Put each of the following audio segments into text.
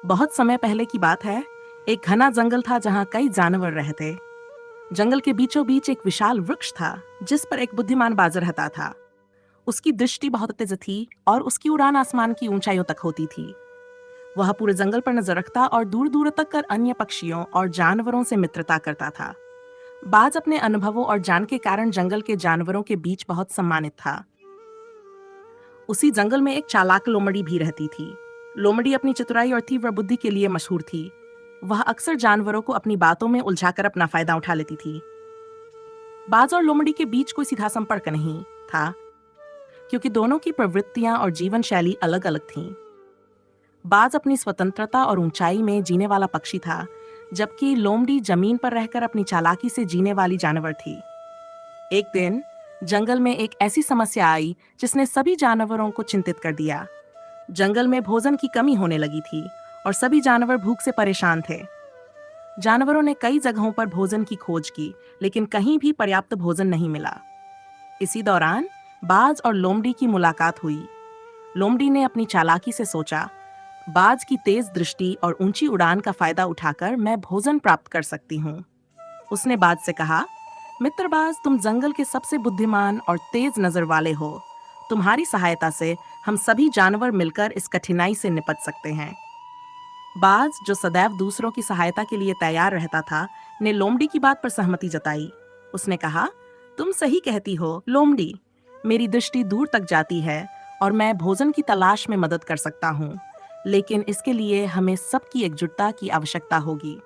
बहुत समय पहले की बात है। एक घना जंगल था जहाँ कई जानवर रहते। जंगल के बीचों बीच एक विशाल वृक्ष था जिस पर एक बुद्धिमान बाज रहता था। उसकी दृष्टि बहुत तेज थी और उसकी उड़ान आसमान की ऊंचाइयों तक होती थी। वह पूरे जंगल पर नजर रखता और दूर दूर तक कर अन्य पक्षियों और जानवरों से मित्रता करता था। बाज अपने अनुभवों और ज्ञान के कारण जंगल के जानवरों के बीच बहुत सम्मानित था। उसी जंगल में एक चालाक लोमड़ी भी रहती थी। लोमड़ी अपनी चतुराई और तीव्र बुद्धि के लिए मशहूर थी। वह अक्सर जानवरों को अपनी बातों में उलझाकर अपना फायदा उठा लेती थी। बाज और लोमड़ी के बीच कोई सीधा संपर्क नहीं था, क्योंकि दोनों की प्रवृत्तियां और जीवन शैली अलग अलग थीं। बाज अपनी स्वतंत्रता और ऊंचाई में जीने वाला पक्षी था, जबकि लोमड़ी जमीन पर रहकर अपनी चालाकी से जीने वाली जानवर थी। एक दिन जंगल में एक ऐसी समस्या आई जिसने सभी जानवरों को चिंतित कर दिया। जंगल में भोजन की कमी होने लगी थी और सभी जानवर भूख से परेशान थे। जानवरों ने कई जगहों पर भोजन की खोज की, लेकिन कहीं भी पर्याप्त भोजन नहीं मिला। इसी दौरान बाज और लोमड़ी की मुलाकात हुई। लोमड़ी ने अपनी चालाकी से सोचा, बाज की तेज दृष्टि और ऊंची उड़ान का फायदा उठाकर मैं भोजन प्राप्त कर सकती हूँ। उसने बाज से कहा, मित्र बाज, तुम जंगल के सबसे बुद्धिमान और तेज नजर वाले हो। तुम्हारी सहायता से हम सभी जानवर मिलकर इस कठिनाई से निपट सकते हैं। बाज, जो सदैव दूसरों की सहायता के लिए तैयार रहता था, ने लोमड़ी की बात पर सहमति जताई। उसने कहा, तुम सही कहती हो लोमड़ी, मेरी दृष्टि दूर तक जाती है और मैं भोजन की तलाश में मदद कर सकता हूँ, लेकिन इसके लिए हमें सबकी एकजुटता की आवश्यकता होगी।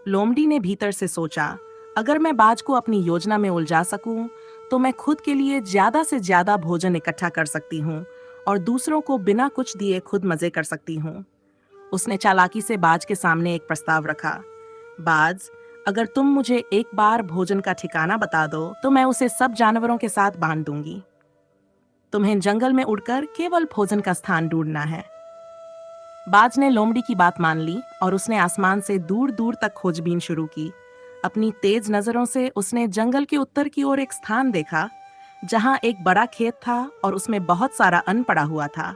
लोमड़ी ने भीतर से सोचा, अगर मैं बाज को अपनी योजना में उलझा सकूं, तो मैं खुद के लिए ज्यादा से ज्यादा भोजन इकट्ठा कर सकती हूँ और दूसरों को बिना कुछ दिए खुद मजे कर सकती हूँ। उसने चालाकी से बाज के सामने एक प्रस्ताव रखा। बाज, अगर तुम मुझे एक बार भोजन का ठिकाना बता दो तो मैं उसे सब जानवरों के साथ बांट दूंगी। तुम्हें जंगल में उड़कर केवल भोजन का स्थान ढूंढना है। बाज ने लोमड़ी की बात मान ली और उसने आसमान से दूर दूर तक खोजबीन शुरू की। अपनी तेज नजरों से उसने जंगल के उत्तर की ओर एक स्थान देखा जहां एक बड़ा खेत था और उसमें बहुत सारा अन्न पड़ा हुआ था।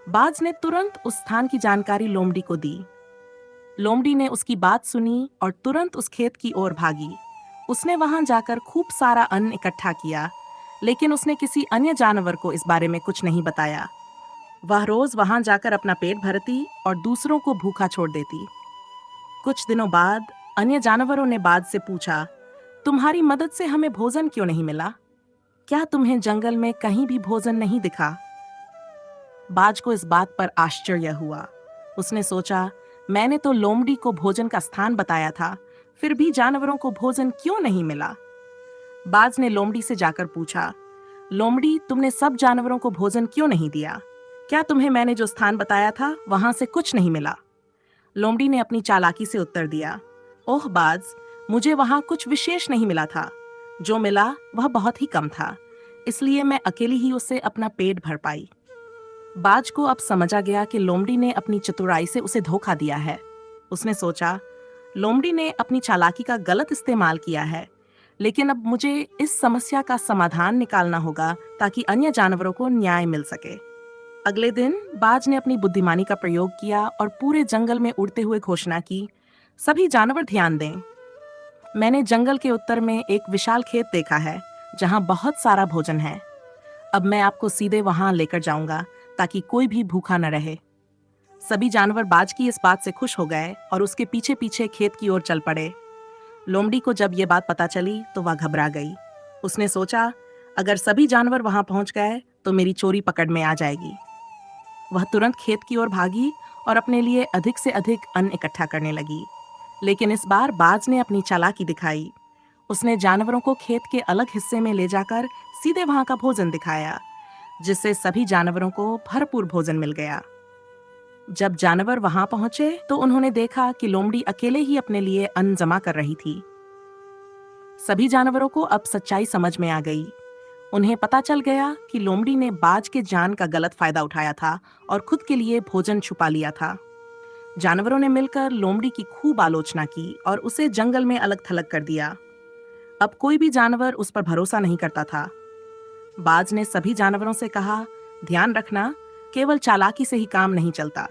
बाज ने तुरंत उस स्थान की जानकारी लोमड़ी को दी। लोमड़ी ने उसकी बात सुनी और तुरंत उस खेत की ओर भागी। उसने वहां जाकर खूब सारा अन्न इकट्ठा किया, लेकिन उसने किसी अन्य जानवर को इस बारे में कुछ नहीं बताया। वह रोज वहां जाकर अपना पेट भरती और दूसरों को भूखा छोड़ देती। कुछ दिनों बाद अन्य जानवरों ने बाज से पूछा, तुम्हारी मदद से हमें भोजन क्यों नहीं मिला? क्या तुम्हें जंगल में कहीं भी भोजन नहीं दिखा? बाज को इस बात पर आश्चर्य हुआ। उसने सोचा, मैंने तो लोमड़ी को भोजन का स्थान बताया था, फिर भी जानवरों को भोजन क्यों नहीं मिला? बाज ने लोमड़ी से जाकर पूछा, लोमड़ी, तुमने सब जानवरों को भोजन क्यों नहीं दिया? क्या तुम्हें मैंने जो स्थान बताया था वहां से कुछ नहीं मिला? लोमड़ी ने अपनी चालाकी से उत्तर दिया, ओह बाज, मुझे वहां कुछ विशेष नहीं मिला था। जो मिला वह बहुत ही कम था, इसलिए मैं अकेली ही उससे अपना पेट भर पाई। बाज को अब समझ आ गया कि लोमड़ी ने अपनी चतुराई से उसे धोखा दिया है। उसने सोचा, लोमड़ी ने अपनी चालाकी का गलत इस्तेमाल किया है, लेकिन अब मुझे इस समस्या का समाधान निकालना होगा ताकि अन्य जानवरों को न्याय मिल सके। अगले दिन बाज ने अपनी बुद्धिमानी का प्रयोग किया और पूरे जंगल में उड़ते हुए घोषणा की, सभी जानवर ध्यान दें, मैंने जंगल के उत्तर में एक विशाल खेत देखा है जहां बहुत सारा भोजन है। अब मैं आपको सीधे वहां लेकर जाऊंगा ताकि कोई भी भूखा न रहे। सभी जानवर बाज की इस बात से खुश हो गए और उसके पीछे पीछे खेत की ओर चल पड़े। लोमड़ी को जब ये बात पता चली तो वह घबरा गई। उसने सोचा, अगर सभी जानवर वहां पहुंच गए तो मेरी चोरी पकड़ में आ जाएगी। वह तुरंत खेत की ओर भागी और अपने लिए अधिक से अधिक अन्न इकट्ठा करने लगी। लेकिन इस बार बाज ने अपनी चालाकी दिखाई। उसने जानवरों को खेत के अलग हिस्से में ले जाकर सीधे वहां का भोजन दिखाया, जिससे सभी जानवरों को भरपूर भोजन मिल गया। जब जानवर वहां पहुंचे तो उन्होंने देखा कि लोमड़ी अकेले ही अपने लिए अन्न जमा कर रही थी। सभी जानवरों को अब सच्चाई समझ में आ गई। उन्हें पता चल गया कि लोमड़ी ने बाज के जान का गलत फायदा उठाया था और खुद के लिए भोजन छुपा लिया था। जानवरों ने मिलकर लोमड़ी की खूब आलोचना की और उसे जंगल में अलग थलग कर दिया। अब कोई भी जानवर उस पर भरोसा नहीं करता था। बाज ने सभी जानवरों से कहा, ध्यान रखना, केवल चालाकी से ही काम नहीं चलता।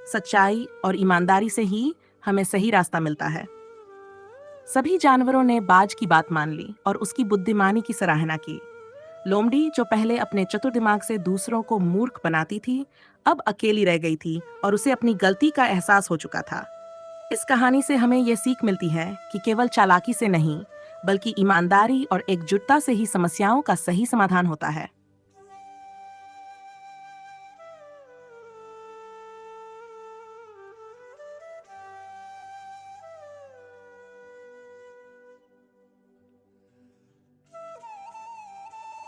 सच्चाई और ईमानदारी से ही हमें सही रास्ता मिलता है। सभी जानवरों ने बाज की बात मान ली और उसकी बुद्धिमानी की सराहना की। लोमड़ी, जो पहले अपने चतुर दिमाग से दूसरों को मूर्ख बनाती थी, अब अकेली रह गई थी और उसे अपनी गलती का एहसास हो चुका था। इस कहानी से हमें यह सीख मिलती है कि केवल चालाकी से नहीं, बल्कि ईमानदारी और एकजुटता से ही समस्याओं का सही समाधान होता है।